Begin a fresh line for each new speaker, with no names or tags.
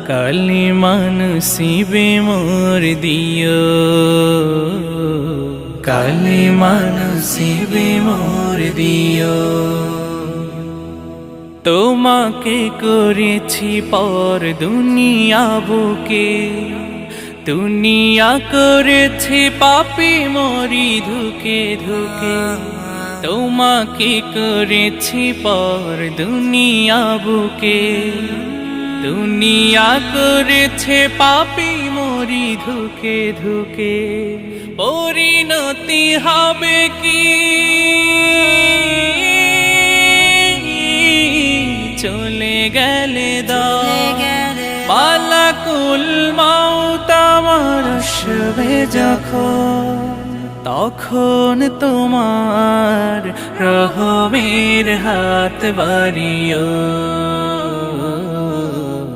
কালিমা নসিবে মোর দিও, কালিমা নসিবে মোর দিও। তোমাকে করেছি পর দুনিয়া বুকে, দুনিয়া করেছি পাপী মরি ধুকে ধুকে। তোমাকে করেছি পর দুনিয়া বুকে, দুনিয়া করেছে পাপী মরি ধুকে ধুকে। পরিণতি হবে কি চলে গেলে মালাকুল মাউত আমার আসবে যখন, তখন তোমার রহমের হাত বাড়িও।